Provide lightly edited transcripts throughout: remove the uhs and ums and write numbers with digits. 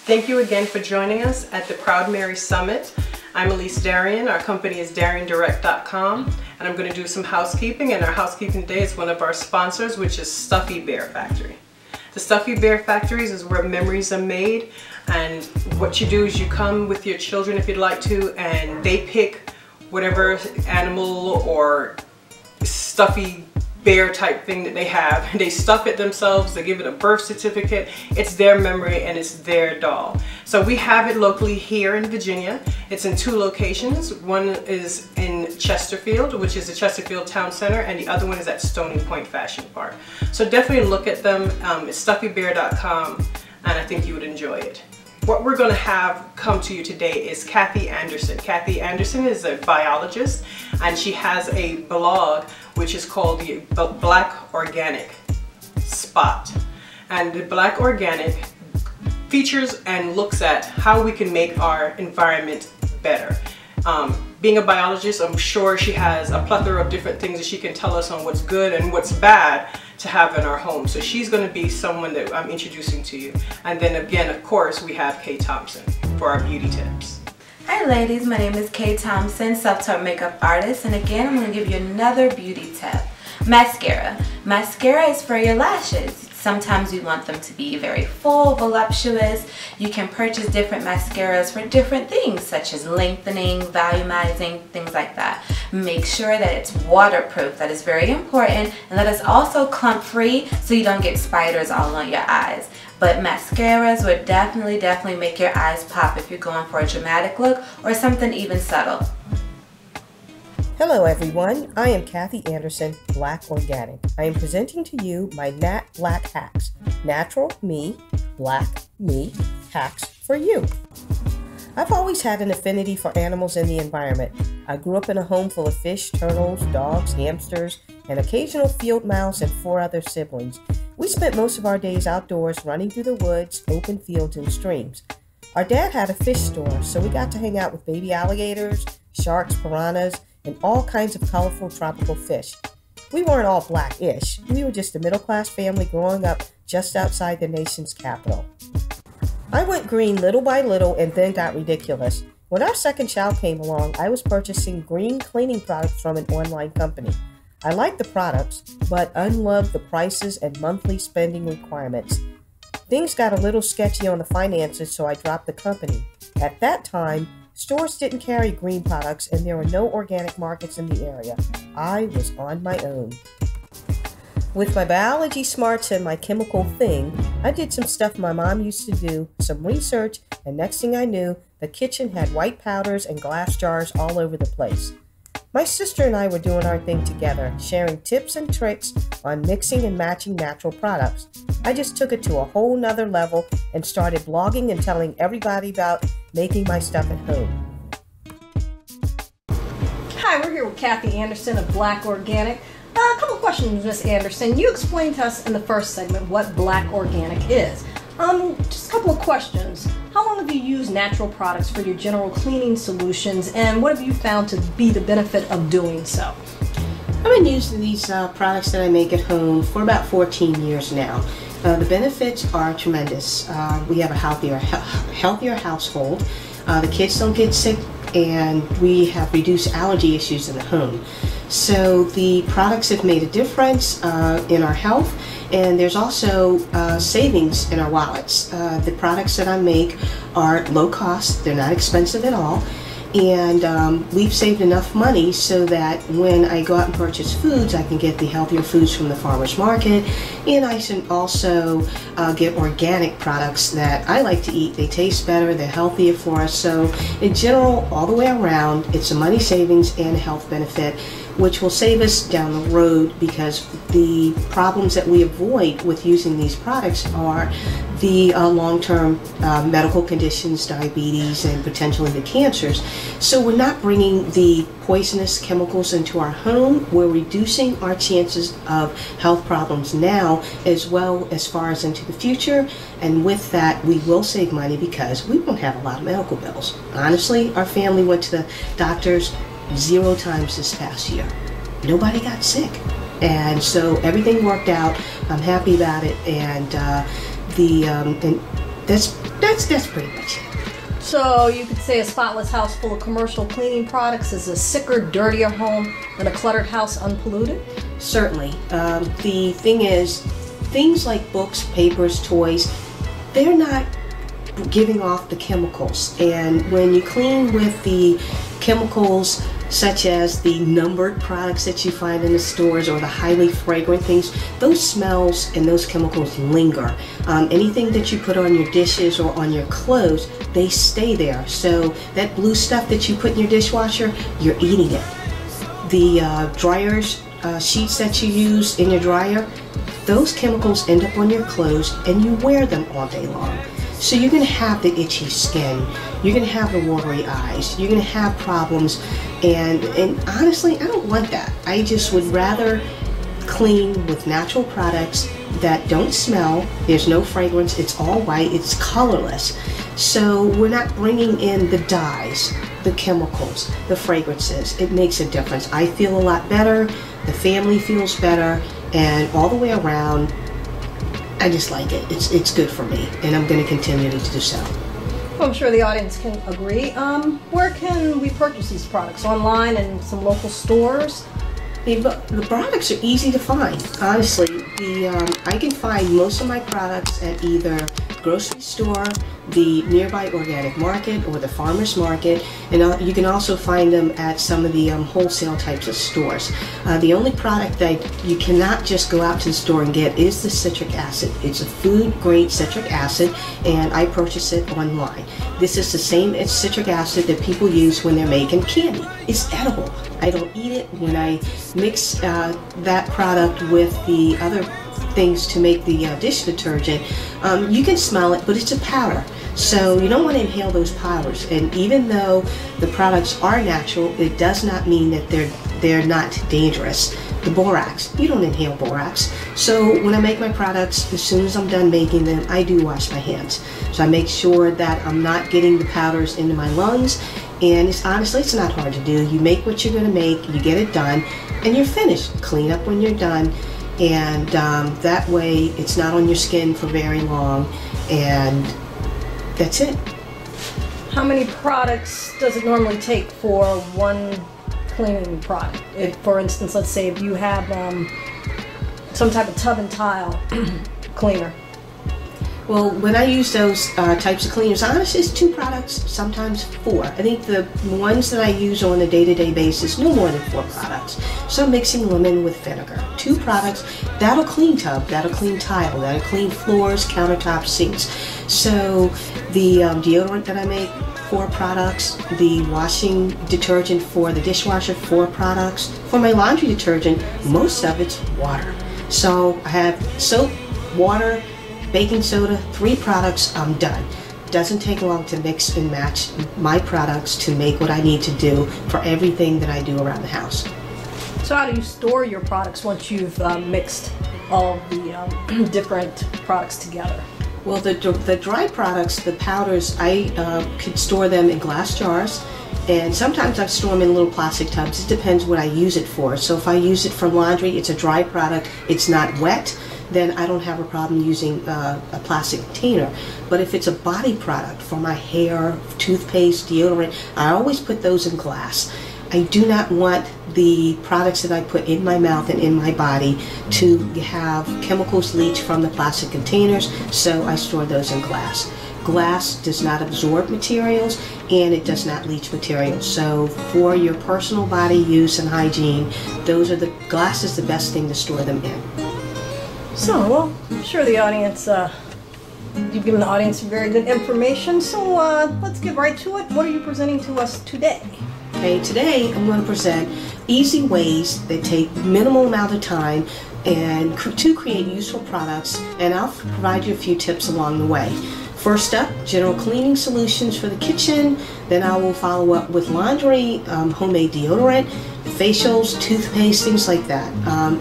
Thank you again for joining us at the Proud Mary Summit. I'm Ellice Darien. Our company is DarienDirect.com, and I'm going to do some housekeeping, and our housekeeping today is one of our sponsors, which is Stuffy Bear Factory. The Stuffy Bear Factories is where memories are made, and what you do is you come with your children if you'd like to, and they pick whatever animal or stuffy bear type thing that they have. They stuff it themselves, they give it a birth certificate. It's their memory and it's their doll. So we have it locally here in Virginia. It's in 2 locations. One is in Chesterfield, which is the Chesterfield Town Center, and the other one is at Stony Point Fashion Park. So definitely look at them. It's stuffybear.com, and I think you would enjoy it. What we're going to have come to you today is Kathy Anderson. Kathy Anderson is a biologist, and she has a blog which is called the Black Organic Spot. And the Black Organic features and looks at how we can make our environment better. Being a biologist, I'm sure she has a plethora of different things that she can tell us on what's good and what's bad to have in our home. So she's going to be someone that I'm introducing to you. And then again, of course, we have Kay Thompson for our beauty tips. Hi ladies, my name is Kay Thompson, self-taught makeup artist, and again I'm going to give you another beauty tip. Mascara. Mascara is for your lashes. Sometimes we want them to be very full, voluptuous. You can purchase different mascaras for different things, such as lengthening, volumizing, things like that. Make sure that it's waterproof. That is very important. And that is also clump free, so you don't get spiders all on your eyes. But mascaras would definitely make your eyes pop if you're going for a dramatic look or something even subtle. Hello everyone, I am Kathy Anderson, Black Organic. I am presenting to you my Nat Black Hacks. Natural me, black me, hacks for you. I've always had an affinity for animals and the environment. I grew up in a home full of fish, turtles, dogs, hamsters, an occasional field mouse, and 4 other siblings. We spent most of our days outdoors running through the woods, open fields, and streams. Our dad had a fish store, so we got to hang out with baby alligators, sharks, piranhas, and all kinds of colorful tropical fish. We weren't all black-ish. We were just a middle-class family growing up just outside the nation's capital. I went green little by little and then got ridiculous. When our second child came along, I was purchasing green cleaning products from an online company. I liked the products, but unloved the prices and monthly spending requirements. Things got a little sketchy on the finances, so I dropped the company. At that time, stores didn't carry green products and there were no organic markets in the area. I was on my own. With my biology smarts and my chemical thing, I did some stuff my mom used to do, some research, and next thing I knew, the kitchen had white powders and glass jars all over the place. My sister and I were doing our thing together, sharing tips and tricks on mixing and matching natural products. I just took it to a whole nother level and started blogging and telling everybody about making my stuff at home. Hi, we're here with Kathy Anderson of Black Organic. A couple questions, Ms. Anderson. You explained to us in the first segment what Black Organic is. Just a couple of questions. How long have you used natural products for your general cleaning solutions, and what have you found to be the benefit of doing so? I've been using these products that I make at home for about 14 years now. The benefits are tremendous. We have a healthier household. The kids don't get sick, and we have reduced allergy issues in the home. So the products have made a difference in our health, and there's also savings in our wallets. The products that I make are low cost, they're not expensive at all, and we've saved enough money so that when I go out and purchase foods, I can get the healthier foods from the farmer's market, and I can also get organic products that I like to eat. They taste better, they're healthier for us, so in general, all the way around, it's a money savings and a health benefit, which will save us down the road, because the problems that we avoid with using these products are the long-term medical conditions, diabetes, and potentially the cancers. So we're not bringing the poisonous chemicals into our home. We're reducing our chances of health problems now, as well as far as into the future. And with that, we will save money because we won't have a lot of medical bills. Honestly, our family went to the doctors 0 times this past year. Nobody got sick, and so everything worked out. I'm happy about it, and and that's That's pretty much it. So you could say a spotless house full of commercial cleaning products is a sicker, dirtier home than a cluttered house unpolluted? Certainly. The thing is, things like books, papers, toys, they're not giving off the chemicals. And when you clean with the chemicals such as the numbered products that you find in the stores or the highly fragrant things, those smells and those chemicals linger. Anything that you put on your dishes or on your clothes, they stay there. So that blue stuff that you put in your dishwasher, you're eating it. The dryers, sheets that you use in your dryer, those chemicals end up on your clothes and you wear them all day long. So you're going to have the itchy skin, you're going to have the watery eyes, you're going to have problems, and honestly, I don't want that. I just would rather clean with natural products that don't smell, there's no fragrance, it's all white, it's colorless. So we're not bringing in the dyes, the chemicals, the fragrances. It makes a difference. I feel a lot better, the family feels better, and all the way around, I just like it. It's good for me, and I'm going to continue to do so. Well, I'm sure the audience can agree. Where can we purchase these products? Online and some local stores? The products are easy to find. Honestly, I can find most of my products at either grocery store, the nearby organic market, or the farmer's market, and you can also find them at some of the wholesale types of stores. The only product that you cannot just go out to the store and get is the citric acid. It's a food-grade citric acid, and I purchase it online. This is the same as citric acid that people use when they're making candy. It's edible. I don't eat it. When I mix that product with the other things to make the dish detergent, you can smell it, but it's a powder. So you don't want to inhale those powders. And even though the products are natural, it does not mean that they're not dangerous. The borax, you don't inhale borax. So when I make my products, as soon as I'm done making them, I do wash my hands. So I make sure that I'm not getting the powders into my lungs. And honestly, it's not hard to do. You make what you're going to make, you get it done, and you're finished. Clean up when you're done. And that way it's not on your skin for very long, and that's it. How many products does it normally take for one cleaning product? If, for instance, let's say if you have some type of tub and tile cleaner. Well, when I use those types of cleaners, honestly, it's 2 products, sometimes 4. I think the ones that I use on a day-to-day basis, no more than 4 products. So I'm mixing lemon with vinegar. 2 products, that'll clean tub, that'll clean tile, that'll clean floors, countertops, sinks. So the deodorant that I make, 4 products. The washing detergent for the dishwasher, 4 products. For my laundry detergent, most of it's water. So I have soap, water, baking soda, 3 products, I'm done. Doesn't take long to mix and match my products to make what I need to do for everything that I do around the house. So how do you store your products once you've mixed all of the different products together? Well, the dry products, the powders, I could store them in glass jars, and sometimes I store them in little plastic tubs. It depends what I use it for. So if I use it for laundry, it's a dry product, it's not wet, then I don't have a problem using a plastic container. But if it's a body product for my hair, toothpaste, deodorant, I always put those in glass. I do not want the products that I put in my mouth and in my body to have chemicals leach from the plastic containers, so I store those in glass. Glass does not absorb materials, and it does not leach materials. So for your personal body use and hygiene, glass is the best thing to store them in. So, well, I'm sure the audience, you've given the audience some very good information, so let's get right to it. What are you presenting to us today? Okay, today I'm going to present easy ways that take minimal amount of time and to create useful products, and I'll provide you a few tips along the way. First up, general cleaning solutions for the kitchen. Then I will follow up with laundry, homemade deodorant, facials, toothpaste, things like that.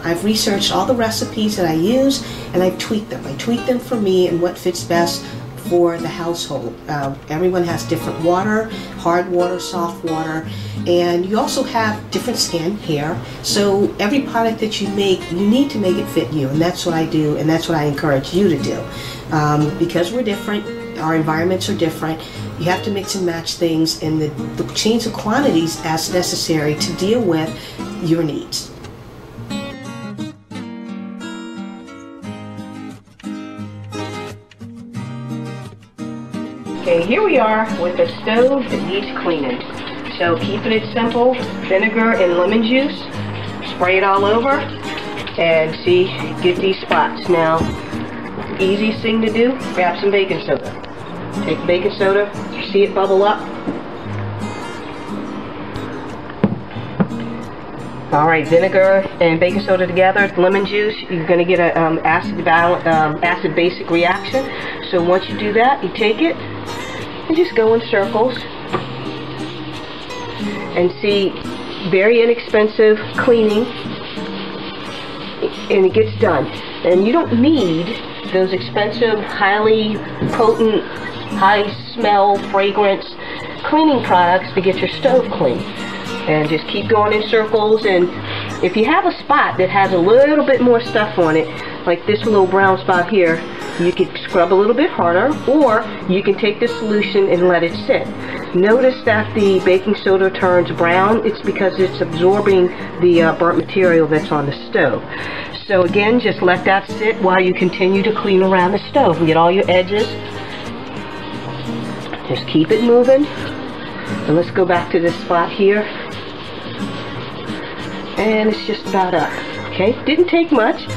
I've researched all the recipes that I use, and I've tweaked them. I tweak them for me and what fits best for the household. Everyone has different water, hard water, soft water, and you also have different skin, hair. So every product that you make, you need to make it fit you, and that's what I do, and that's what I encourage you to do. Because we're different, our environments are different. You have to mix and match things in the change of quantities as necessary to deal with your needs. Okay, here we are with a stove that needs cleaning. So keeping it simple, vinegar and lemon juice, spray it all over, and see, get these spots. Now, easiest thing to do, grab some baking soda. Take baking soda, see it bubble up. Alright, vinegar and baking soda together, lemon juice, you're going to get an acid-basic reaction. So once you do that, you take it and just go in circles and see, very inexpensive cleaning, and it gets done. And you don't need those expensive, highly potent, high smell, fragrance cleaning products to get your stove clean. And just keep going in circles, and if you have a spot that has a little bit more stuff on it, like this little brown spot here, you can scrub a little bit harder, or you can take the solution and let it sit. Notice that the baking soda turns brown. It's because it's absorbing the burnt material that's on the stove. So again, just let that sit while you continue to clean around the stove and get all your edges. Just keep it moving. And let's go back to this spot here. And it's just about up. Okay, didn't take much.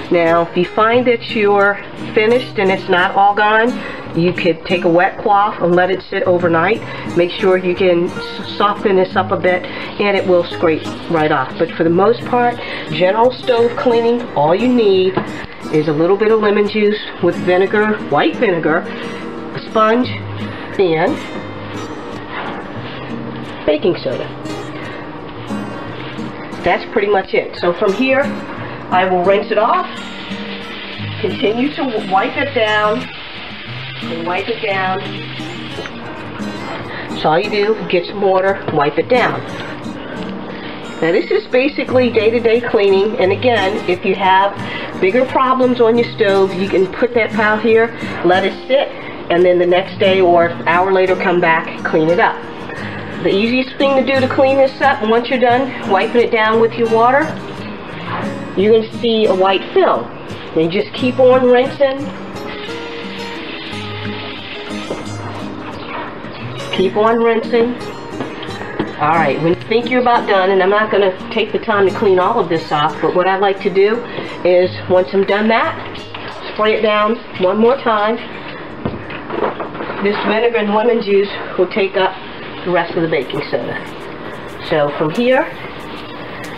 Now, if you find that you're finished and it's not all gone, you could take a wet cloth and let it sit overnight. Make sure you can soften this up a bit and it will scrape right off. But for the most part, general stove cleaning, all you need is a little bit of lemon juice with vinegar, white vinegar, a sponge, and baking soda. That's pretty much it. So from here, I will rinse it off, continue to wipe it down, and wipe it down. So all you do, get some water, wipe it down. Now this is basically day-to-day cleaning, and again, if you have bigger problems on your stove, you can put that pile here, let it sit, and then the next day or an hour later come back, clean it up. The easiest thing to do to clean this up, once you're done wiping it down with your water, you're going to see a white film. And you just keep on rinsing. Keep on rinsing. Alright, when you think you're about done, and I'm not going to take the time to clean all of this off, but what I like to do is, once I'm done that, spray it down one more time. This vinegar and lemon juice will take up the rest of the baking soda. So from here,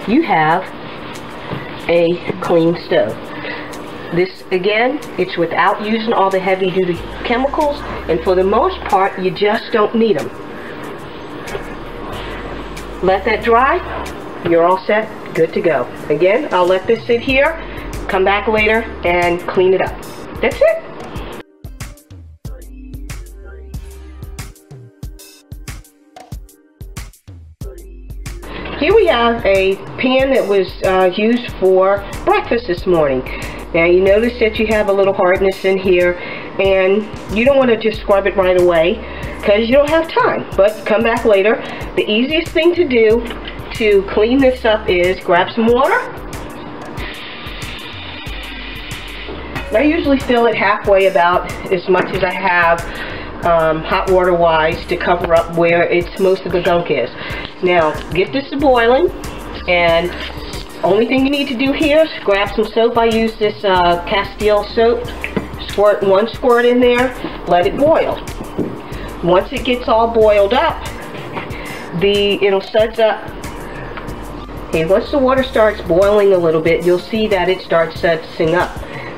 you have a clean stove. This, again, it's without using all the heavy-duty chemicals, and for the most part, you just don't need them. Let that dry, you're all set, good to go. Again, I'll let this sit here, come back later, and clean it up. That's it. Here we have a pan that was used for breakfast this morning. Now you notice that you have a little hardness in here, and you don't want to just scrub it right away because you don't have time, but come back later. The easiest thing to do to clean this up is grab some water. I usually fill it halfway, about as much as I have hot water wise to cover up where most of the gunk is. Now get this to boiling, and only thing you need to do here is grab some soap. I use this Castile soap. Squirt one squirt in there, let it boil. Once it gets all boiled up, it'll suds up. And once the water starts boiling a little bit, you'll see that it starts sudsing up.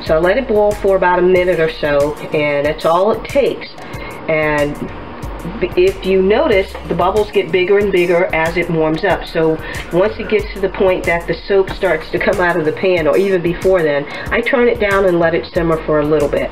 So let it boil for about a minute or so, and that's all it takes. And if you notice, the bubbles get bigger and bigger as it warms up. So once it gets to the point that the soap starts to come out of the pan, or even before then, I turn it down and let it simmer for a little bit.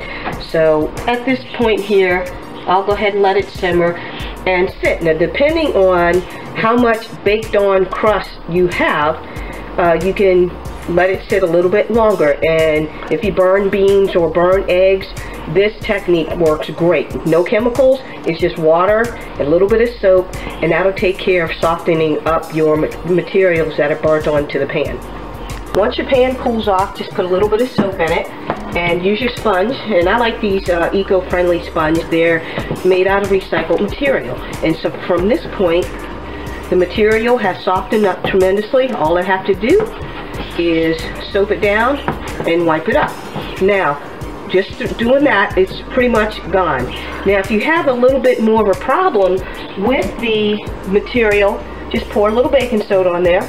So at this point here, I'll go ahead and let it simmer and sit. Now depending on how much baked on crust you have, you can let it sit a little bit longer. And if you burn beans or burn eggs, this technique works great. No chemicals, it's just water, a little bit of soap, and that'll take care of softening up your materials that are burnt onto the pan. Once your pan cools off, just put a little bit of soap in it and use your sponge. And I like these eco-friendly sponges. They're made out of recycled material. And so from this point, the material has softened up tremendously. All I have to do is soap it down and wipe it up. Now, just doing that, it's pretty much gone. Now, if you have a little bit more of a problem with the material, just pour a little baking soda on there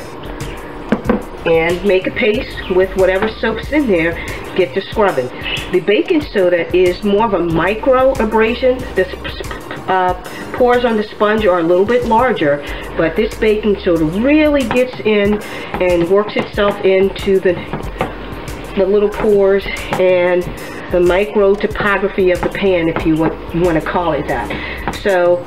and make a paste with whatever soap's in there. Get to scrubbing. The baking soda is more of a micro abrasion. The pores on the sponge are a little bit larger, but this baking soda really gets in and works itself into the little pores and the micro topography of the pan, if you want to call it that. So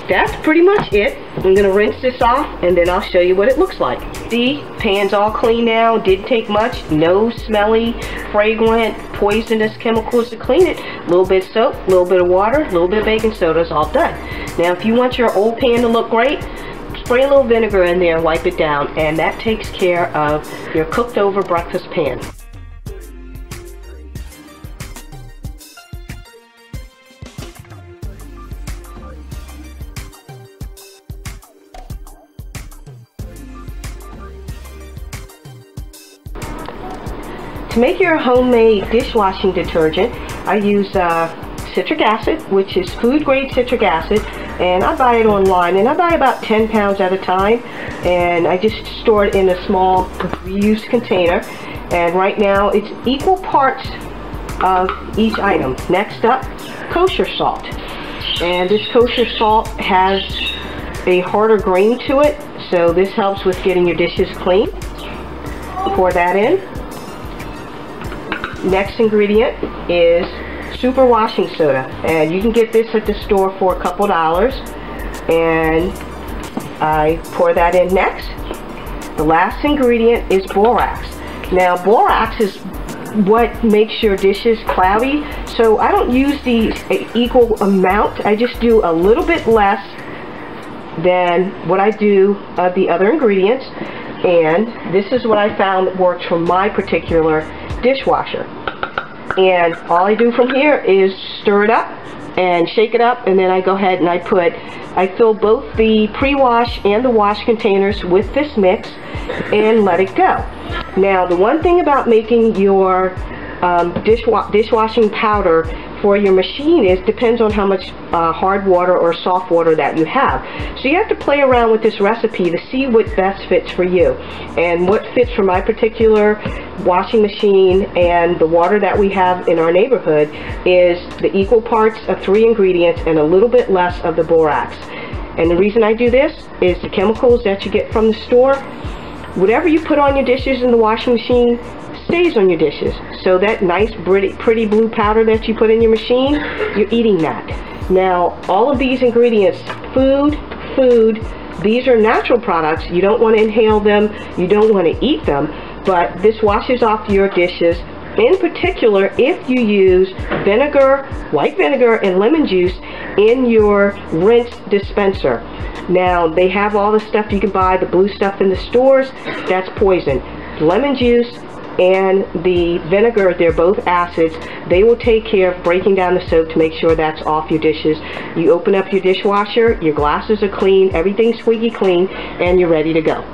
that's pretty much it. I'm going to rinse this off and then I'll show you what it looks like. See, pan's all clean now. Didn't take much. No smelly, fragrant, poisonous chemicals to clean it. A little bit of soap, a little bit of water, a little bit of baking soda is all done. Now if you want your old pan to look great, spray a little vinegar in there and wipe it down, and that takes care of your cooked over breakfast pan. To make your homemade dishwashing detergent, I use citric acid, which is food grade citric acid, and I buy it online, and I buy about 10 pounds at a time, and I just store it in a small reused container. And right now it's equal parts of each item. Next up, kosher salt, and this kosher salt has a harder grain to it, so this helps with getting your dishes clean. Pour that in. Next ingredient is super washing soda, and you can get this at the store for a couple dollars, and I pour that in next. The last ingredient is borax. Now borax is what makes your dishes cloudy, so I don't use the equal amount. I just do a little bit less than what I do of the other ingredients, and this is what I found that works for my particular dishwasher. And all I do from here is stir it up and shake it up, and then I go ahead and I fill both the pre-wash and the wash containers with this mix and let it go. Now the one thing about making your dishwashing powder for your machine is depends on how much hard water or soft water that you have. So you have to play around with this recipe to see what best fits for you. And what fits for my particular washing machine and the water that we have in our neighborhood is the equal parts of 3 ingredients and a little bit less of the borax. And the reason I do this is the chemicals that you get from the store, whatever you put on your dishes in the washing machine stays on your dishes. So that nice pretty blue powder that you put in your machine, you're eating that. Now all of these ingredients, food, these are natural products. You don't want to inhale them, you don't want to eat them, but this washes off your dishes. In particular, if you use vinegar, white vinegar and lemon juice in your rinse dispenser. Now they have all the stuff you can buy, the blue stuff in the stores, that's poison. Lemon juice and the vinegar, they're both acids. They will take care of breaking down the soap to make sure that's off your dishes. You open up your dishwasher, your glasses are clean, everything's squeaky clean, and you're ready to go.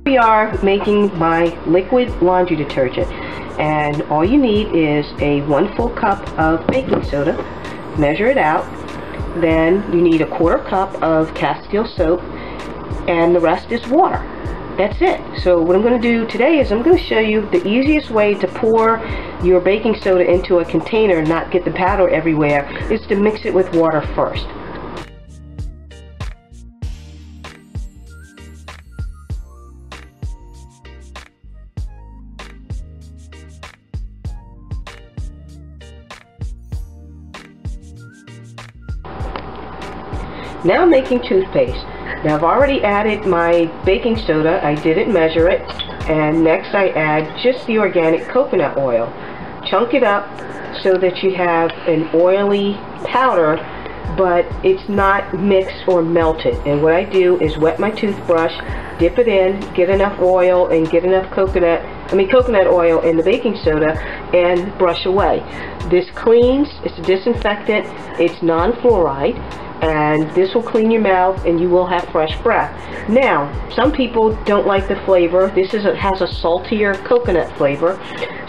We are making my liquid laundry detergent, and all you need is a 1 full cup of baking soda. Measure it out. Then you need a 1/4 cup of Castile soap, and the rest is water. That's it. So what I'm going to do today is I'm going to show you the easiest way to pour your baking soda into a container and not get the powder everywhere is to mix it with water first. Now I'm making toothpaste. Now I've already added my baking soda. I didn't measure it. And next I add just the organic coconut oil. Chunk it up so that you have an oily powder, but it's not mixed or melted. And what I do is wet my toothbrush, dip it in, get enough oil and get enough coconut oil in the baking soda, and brush away. This cleans, it's a disinfectant, it's non-fluoride, and this will clean your mouth and you will have fresh breath. Now, some people don't like the flavor. This has a saltier coconut flavor,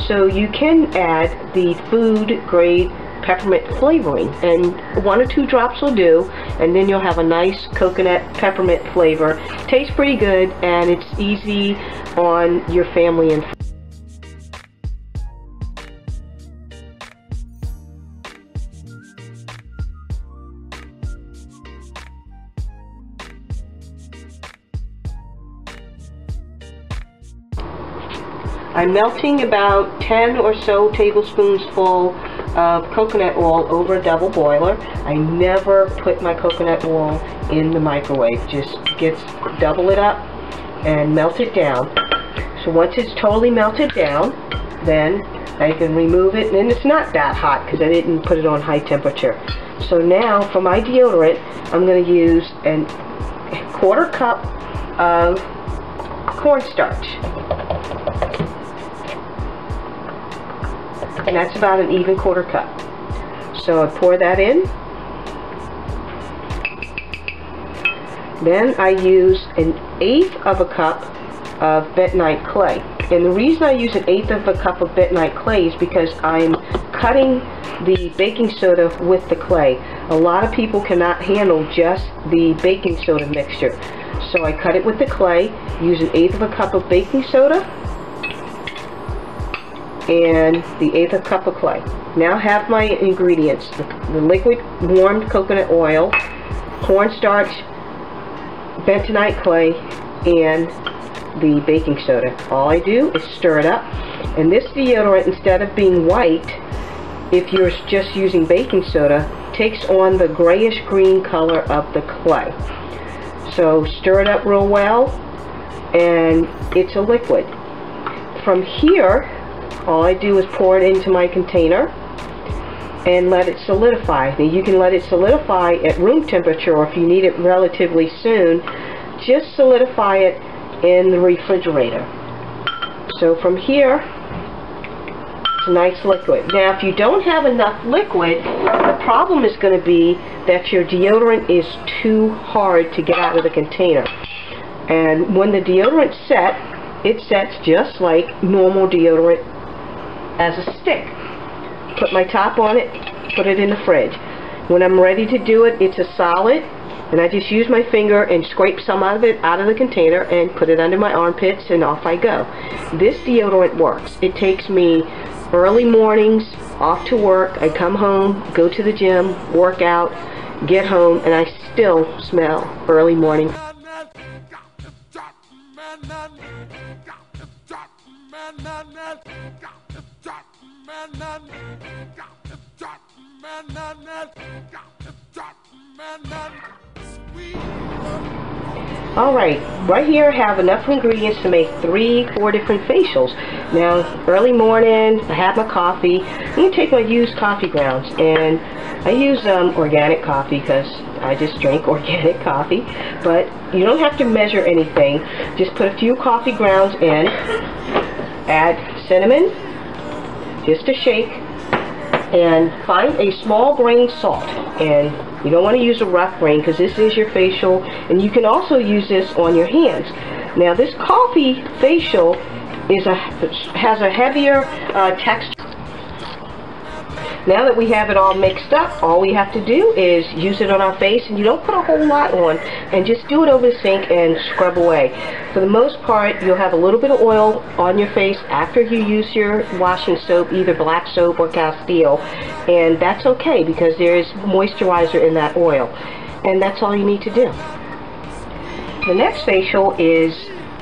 so you can add the food grade peppermint flavoring, and 1 or 2 drops will do, and then you'll have a nice coconut peppermint flavor. Tastes pretty good, and it's easy on your family and friends. I'm melting about 10 or so tablespoons full of coconut oil over a double boiler. I never put my coconut oil in the microwave. Just double it up and melt it down. So once it's totally melted down, then I can remove it, and it's not that hot because I didn't put it on high temperature. So now for my deodorant, I'm going to use a 1/4 cup of cornstarch. And that's about an even 1/4 cup. So I pour that in. Then I use 1/8 of a cup of bentonite clay. And the reason I use 1/8 of a cup of bentonite clay is because I'm cutting the baking soda with the clay. A lot of people cannot handle just the baking soda mixture. So I cut it with the clay, use 1/8 of a cup of baking soda, and the 1/8 of a cup of clay. Now I have my ingredients: the liquid warmed coconut oil, cornstarch, bentonite clay, and the baking soda. All I do is stir it up, and this deodorant, instead of being white, if you're just using baking soda, takes on the grayish green color of the clay. So stir it up real well, and it's a liquid. From here, all I do is pour it into my container and let it solidify. Now you can let it solidify at room temperature, or if you need it relatively soon, just solidify it in the refrigerator. So from here, it's a nice liquid. Now if you don't have enough liquid, the problem is going to be that your deodorant is too hard to get out of the container. And when the deodorant sets, it sets just like normal deodorant as a stick. Put my top on it, put it in the fridge. When I'm ready to do it, it's a solid, and I just use my finger and scrape some of it out of the container and put it under my armpits, and off I go. This deodorant works. It takes me early mornings, off to work, I come home, go to the gym, work out, get home, and I still smell early morning. Alright, right here I have enough ingredients to make 3-4 different facials. Now, early morning, I have my coffee. I'm going to take my used coffee grounds, and I use organic coffee because I just drink organic coffee. But you don't have to measure anything. Just put a few coffee grounds in, add cinnamon, just a shake, and find a small grain salt. And you don't want to use a rough grain because this is your facial, and you can also use this on your hands. Now this coffee facial has a heavier texture. Now that we have it all mixed up, all we have to do is use it on our face, and you don't put a whole lot on, and just do it over the sink and scrub away. For the most part, you'll have a little bit of oil on your face after you use your washing soap, either black soap or Castile, and that's okay because there is moisturizer in that oil, and that's all you need to do. The next facial is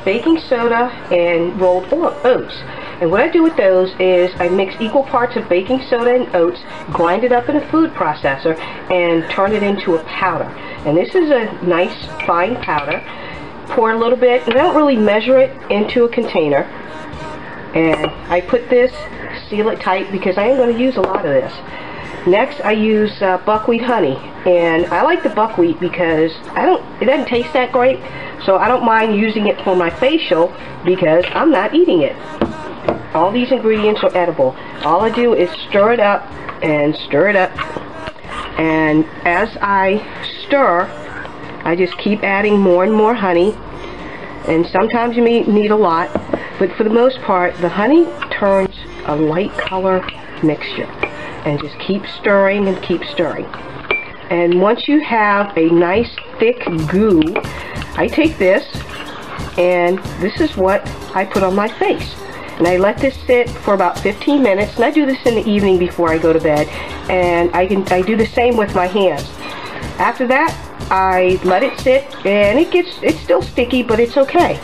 baking soda and rolled oats. And what I do with those is I mix equal parts of baking soda and oats, grind it up in a food processor, and turn it into a powder. And this is a nice fine powder. Pour a little bit, and I don't really measure it, into a container. And I put this, seal it tight, because I am going to use a lot of this. Next, I use buckwheat honey, and I like the buckwheat because it doesn't taste that great, so I don't mind using it for my facial because I'm not eating it. All these ingredients are edible. All I do is stir it up and stir it up, and as I stir, I just keep adding more and more honey, and sometimes you may need a lot, but for the most part, the honey turns a light color mixture. And just keep stirring and keep stirring. And once you have a nice thick goo, I take this, and this is what I put on my face. And I let this sit for about 15 minutes, and I do this in the evening before I go to bed, and I do the same with my hands. After that, I let it sit, and it's still sticky, but it's okay.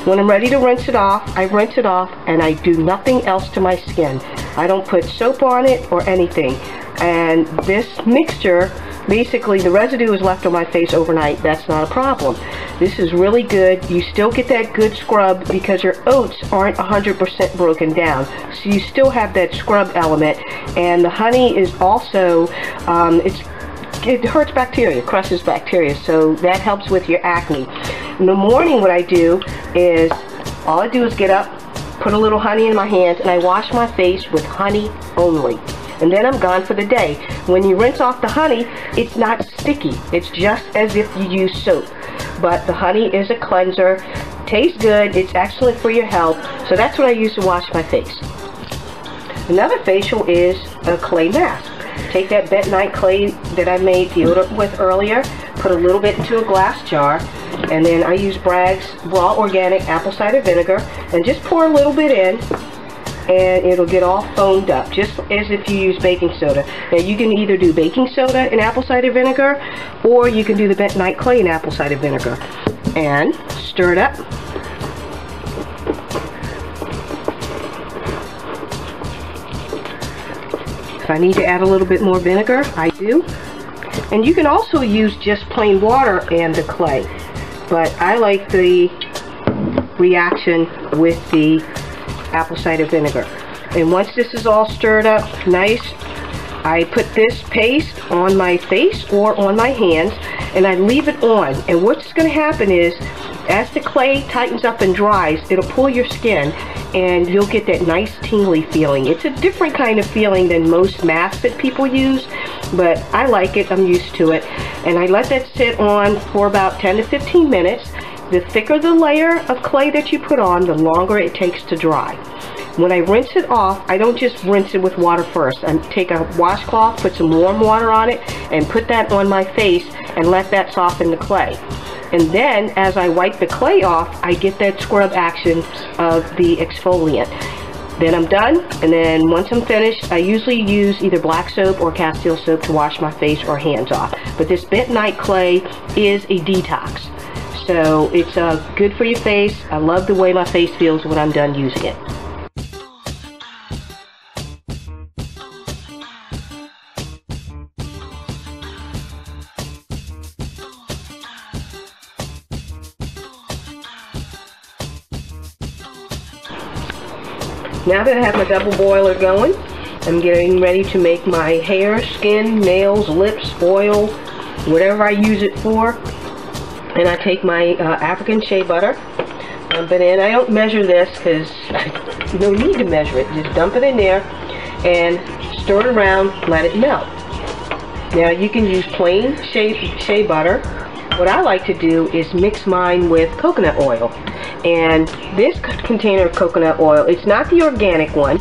When I'm ready to rinse it off, I rinse it off, and I do nothing else to my skin. I don't put soap on it or anything. And this mixture, basically the residue is left on my face overnight. That's not a problem. This is really good. You still get that good scrub because your oats aren't 100% broken down. So you still have that scrub element. And the honey is also, it hurts bacteria, crushes bacteria. So that helps with your acne. In the morning, what I do is, all I do is get up, put a little honey in my hands, and I wash my face with honey only. And then I'm gone for the day. When you rinse off the honey, it's not sticky. It's just as if you use soap. But the honey is a cleanser, tastes good, it's excellent for your health, so that's what I use to wash my face. Another facial is a clay mask. Take that bentonite clay that I made deodorant with earlier, put a little bit into a glass jar, and then I use Bragg's raw organic apple cider vinegar, and just pour a little bit in, and it'll get all foamed up, just as if you use baking soda. Now you can either do baking soda and apple cider vinegar, or you can do the bentonite clay and apple cider vinegar. And stir it up. If I need to add a little bit more vinegar, I do. And you can also use just plain water and the clay, but I like the reaction with the apple cider vinegar. And once this is all stirred up nice, I put this paste on my face or on my hands, and I leave it on. And what's going to happen is, as the clay tightens up and dries, it'll pull your skin, and you'll get that nice tingly feeling. It's a different kind of feeling than most masks that people use, but I like it. I'm used to it. And I let that sit on for about 10 to 15 minutes. The thicker the layer of clay that you put on, the longer it takes to dry. When I rinse it off, I don't just rinse it with water first. I take a washcloth, put some warm water on it, and put that on my face and let that soften the clay. And then, as I wipe the clay off, I get that scrub action of the exfoliant. Then I'm done, and then once I'm finished, I usually use either black soap or Castile soap to wash my face or hands off. But this bentonite clay is a detox. So it's good for your face. I love the way my face feels when I'm done using it. Now that I have my double boiler going, I'm getting ready to make my hair, skin, nails, lips, oil, whatever I use it for. And I take my African shea butter, dump it in. I don't measure this because no need to measure it. Just dump it in there and stir it around, let it melt. Now you can use plain shea butter. What I like to do is mix mine with coconut oil. And this container of coconut oil, it's not the organic one,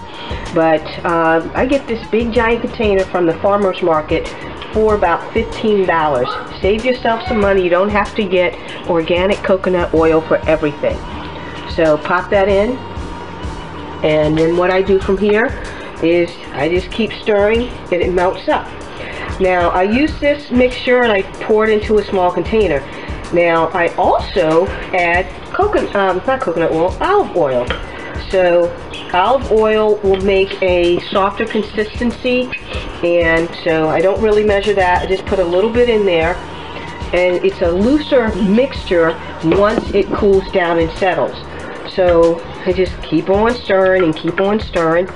but I get this big giant container from the farmer's market for about $15. Save yourself some money. You don't have to get organic coconut oil for everything. So pop that in, and then what I do from here is I just keep stirring and it melts up. Now I use this mixture and I pour it into a small container. Now I also add olive oil. So olive oil will make a softer consistency, and so I don't really measure that. I just put a little bit in there, and it's a looser mixture once it cools down and settles. So I just keep on stirring and keep on stirring.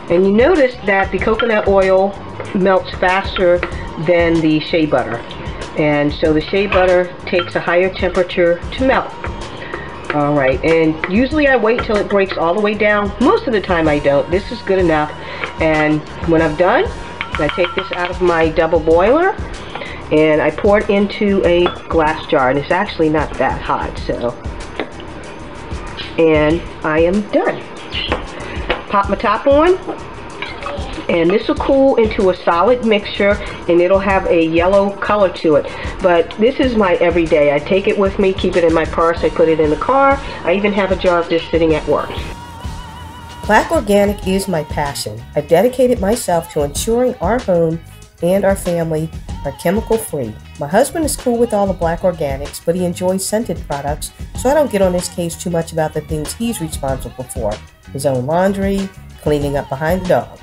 And you notice that the coconut oil melts faster than the shea butter. And so the shea butter takes a higher temperature to melt. Alright, and usually I wait till it breaks all the way down. Most of the time I don't. This is good enough. And when I'm done, I take this out of my double boiler and I pour it into a glass jar. And it's actually not that hot, so. And I am done. Pop my top on, and this will cool into a solid mixture, and it'll have a yellow color to it. But this is my everyday. I take it with me, keep it in my purse, I put it in the car. I even have a jar of this sitting at work. Black Organic is my passion. I've dedicated myself to ensuring our home and our family are chemical free. My husband is cool with all the Black Organics, but he enjoys scented products, so I don't get on his case too much about the things he's responsible for. His own laundry, cleaning up behind the dog.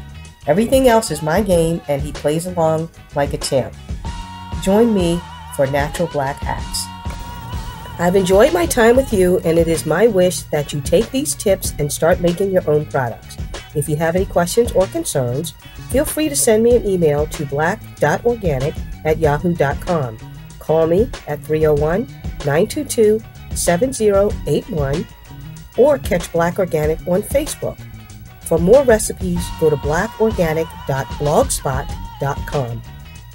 Everything else is my game, and he plays along like a champ. Join me for Natural Black Hacks. I've enjoyed my time with you, and it is my wish that you take these tips and start making your own products. If you have any questions or concerns, feel free to send me an email to black.organic@yahoo.com. Call me at 301-922-7081 or catch Black Organic on Facebook. For more recipes, go to blackorganic.blogspot.com.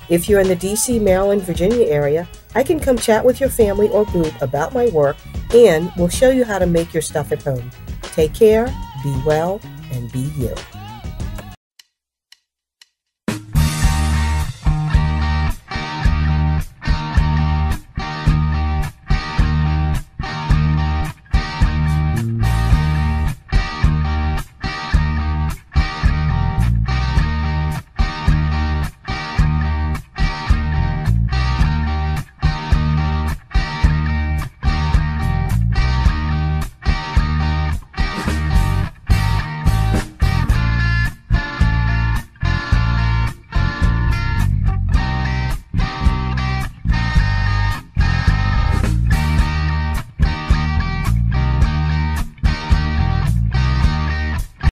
If you're in the DC, Maryland, Virginia area, I can come chat with your family or group about my work, and we'll show you how to make your stuff at home. Take care, be well, and be you.